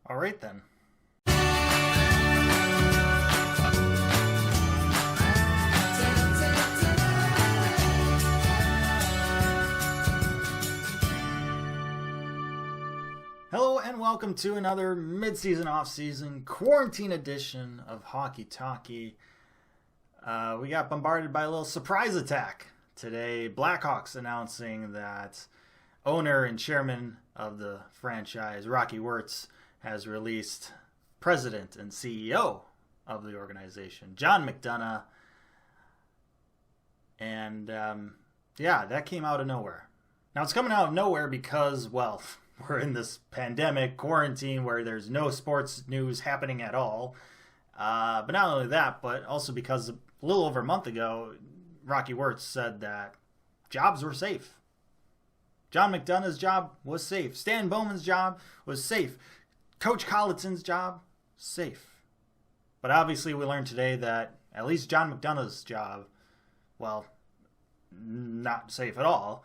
All right, then. Hello and welcome to another mid-season, off-season, quarantine edition of Hockey Talkie. We got bombarded by a little surprise attack today. Blackhawks announcing that owner and chairman of the franchise, Rocky Wirtz, has released president and CEO of the organization, John McDonough. And that came out of nowhere. Now it's coming out of nowhere because, well, we're in this pandemic quarantine where there's no sports news happening at all. But not only that, but also because a little over a month ago, Rocky Wirtz said that jobs were safe. John McDonough's job was safe. Stan Bowman's job was safe. Coach Colliton's job, safe. But obviously we learned today that at least John McDonough's job, well, not safe at all.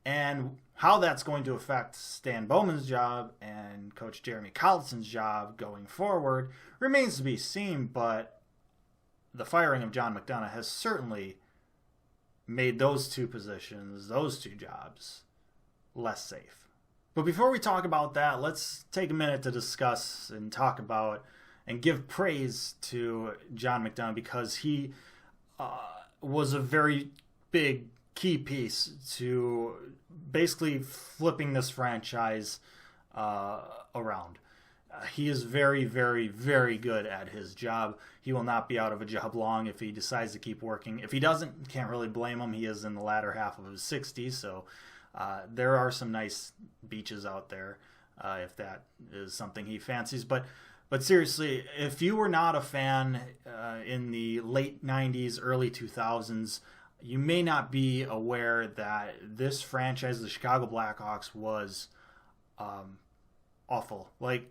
And how that's going to affect Stan Bowman's job and Coach Jeremy Colliton's job going forward remains to be seen, but the firing of John McDonough has certainly made those two positions, those two jobs, less safe. But before we talk about that, let's take a minute to discuss and talk about and give praise to John McDonough because he was a very big key piece to basically flipping this franchise around. He is very, very, very good at his job. He will not be out of a job long if he decides to keep working. If he doesn't, can't really blame him. He is in the latter half of his 60s, so there are some nice beaches out there if that is something he fancies. But seriously, if you were not a fan in the late 90s, early 2000s, you may not be aware that this franchise, the Chicago Blackhawks, was awful. Like,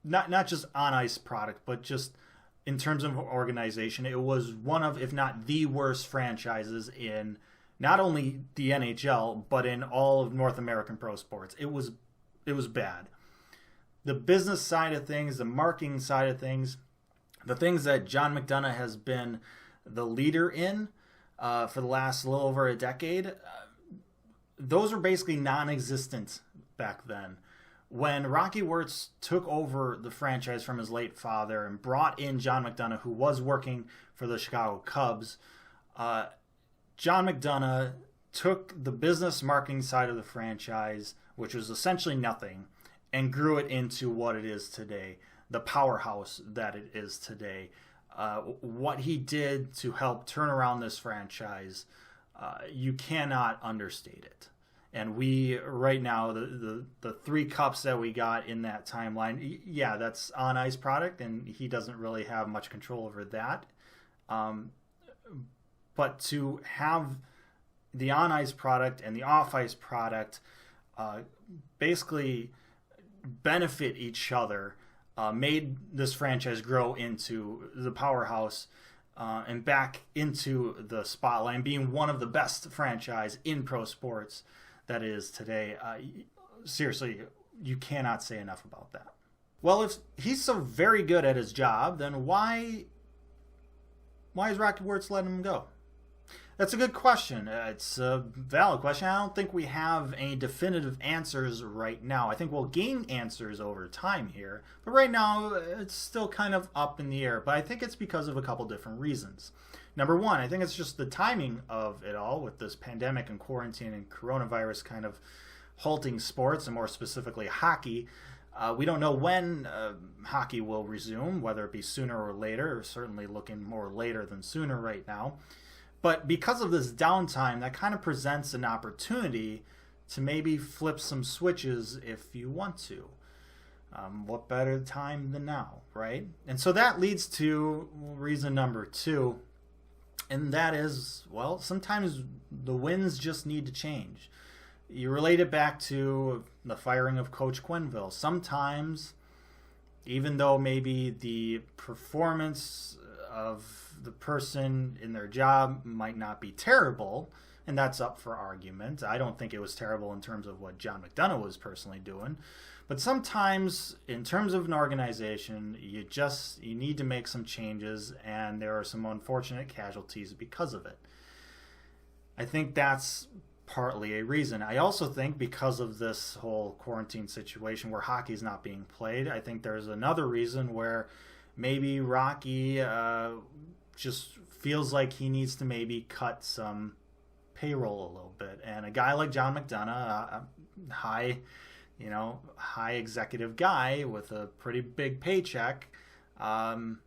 not just on-ice product, but just in terms of organization. It was one of, if not the worst franchises in not only the NHL, but in all of North American pro sports. It was bad. The business side of things, the marketing side of things, the things that John McDonough has been the leader in, for the last little over a decade, those were basically non-existent back then. When Rocky Wirtz took over the franchise from his late father and brought in John McDonough, who was working for the Chicago Cubs, John McDonough took the business marketing side of the franchise, which was essentially nothing, and grew it into what it is today, the powerhouse that it is today. What he did to help turn around this franchise, you cannot understate it. And we, right now, the 3 cups that we got in that timeline, yeah, that's on-ice product, and he doesn't really have much control over that. But to have the on-ice product and the off-ice product basically benefit each other, made this franchise grow into the powerhouse and back into the spotlight and being one of the best franchise in pro sports that is today. Seriously, you cannot say enough about that. Well, if he's so very good at his job, then why is Rocky Wirtz letting him go? That's a good question. It's a valid question. I don't think we have any definitive answers right now. I think we'll gain answers over time here. But right now, it's still kind of up in the air. But I think it's because of a couple different reasons. Number one, I think it's just the timing of it all with this pandemic and quarantine and coronavirus kind of halting sports, and more specifically hockey. We don't know when hockey will resume, whether it be sooner or later, or certainly looking more later than sooner right now. But because of this downtime, that kind of presents an opportunity to maybe flip some switches if you want to. What better time than now, right? And so that leads to reason number 2, and that is, well, sometimes the winds just need to change. You relate it back to the firing of Coach Quenneville. Sometimes, even though maybe the performance of the person in their job might not be terrible, and that's up for argument. I don't think it was terrible in terms of what John McDonough was personally doing, But sometimes, in terms of an organization, you need to make some changes, and there are some unfortunate casualties because of it. I think that's partly a reason. I also think because of this whole quarantine situation where hockey's not being played, I think there's another reason where maybe Rocky just feels like he needs to maybe cut some payroll a little bit. And a guy like John McDonough, high executive guy with a pretty big paycheck, to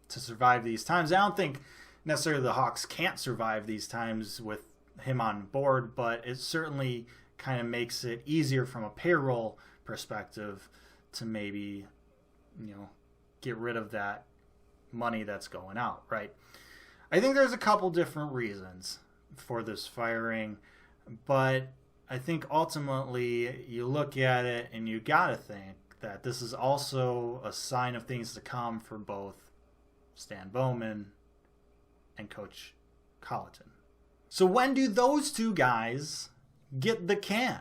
survive these times. I don't think necessarily the Hawks can't survive these times with him on board, but it certainly kind of makes it easier from a payroll perspective to maybe, get rid of that money that's going out, right? I think there's a couple different reasons for this firing, but I think ultimately you look at it and you gotta think that this is also a sign of things to come for both Stan Bowman and Coach Colliton. So when do those two guys get the can?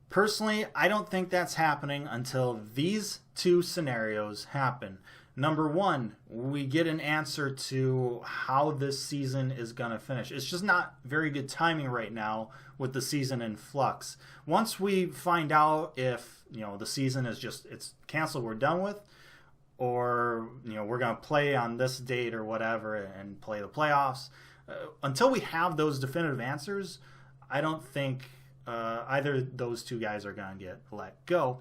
Personally, I don't think that's happening until these two scenarios happen. Number one, we get an answer to how this season is going to finish. It's just not very good timing right now with the season in flux. Once we find out if, the season is it's canceled, we're done with, or, we're going to play on this date or whatever and play the playoffs, until we have those definitive answers, I don't think either of those two guys are going to get let go.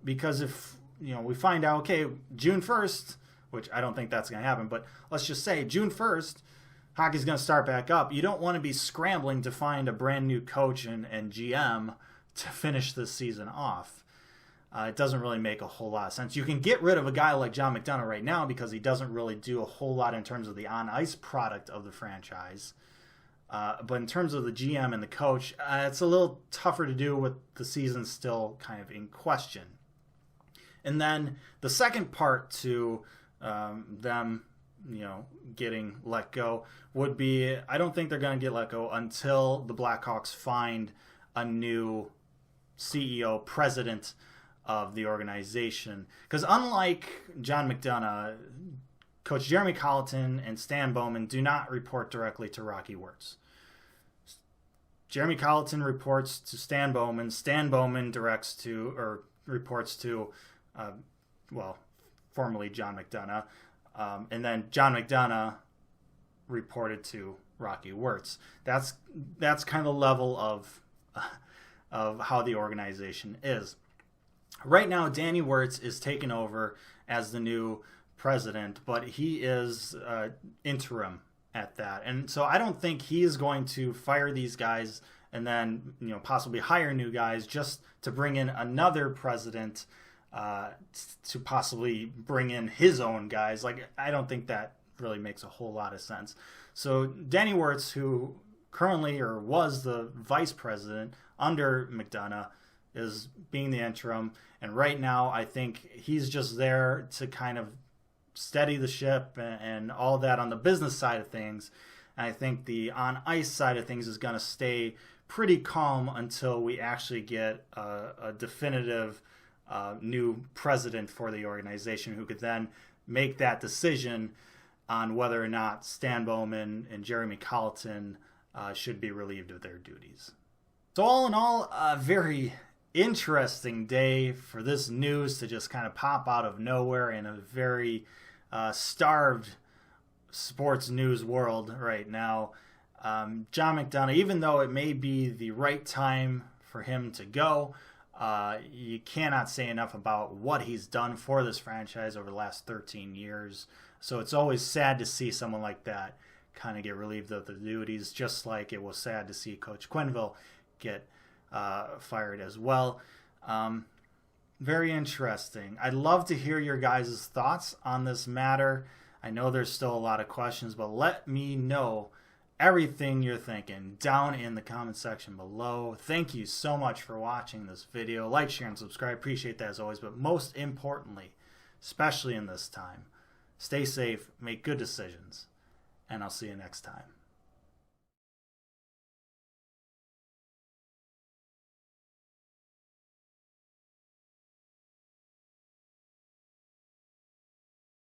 Because if we find out, okay, June 1st, which I don't think that's going to happen, but let's just say June 1st, hockey's going to start back up. You don't want to be scrambling to find a brand new coach and GM to finish this season off. It doesn't really make a whole lot of sense. You can get rid of a guy like John McDonough right now because he doesn't really do a whole lot in terms of the on-ice product of the franchise. But in terms of the GM and the coach, it's a little tougher to do with the season still kind of in question. And then the second part to them, getting let go would be, I don't think they're going to get let go until the Blackhawks find a new CEO, president of the organization. Because unlike John McDonough, Coach Jeremy Colliton and Stan Bowman do not report directly to Rocky Wirtz. Jeremy Colliton reports to Stan Bowman. Stan Bowman reports to formerly John McDonough. And then John McDonough reported to Rocky Wirtz. That's kind of the level of how the organization is. Right now, Danny Wirtz is taking over as the new president, but he is interim at that. And so I don't think he is going to fire these guys and then possibly hire new guys just to bring in another president to possibly bring in his own guys. I don't think that really makes a whole lot of sense. So Danny Wirtz, who currently was the vice president under McDonough, is being the interim. And right now, I think he's just there to kind of steady the ship and all that on the business side of things. And I think the on-ice side of things is going to stay pretty calm until we actually get a definitive new president for the organization who could then make that decision on whether or not Stan Bowman and Jeremy Colliton should be relieved of their duties. So all in all, a very interesting day for this news to just kind of pop out of nowhere in a very starved sports news world right now. John McDonough, even though it may be the right time for him to go, you cannot say enough about what he's done for this franchise over the last 13 years. So it's always sad to see someone like that kind of get relieved of the duties, just like it was sad to see Coach Quenneville get fired as well. Very interesting. I'd love to hear your guys' thoughts on this matter. I know there's still a lot of questions, but let me know everything you're thinking down in the comment section below. Thank you so much for watching this video. Like, share, and subscribe. Appreciate that as always. But most importantly, especially in this time, stay safe, make good decisions, and I'll see you next time.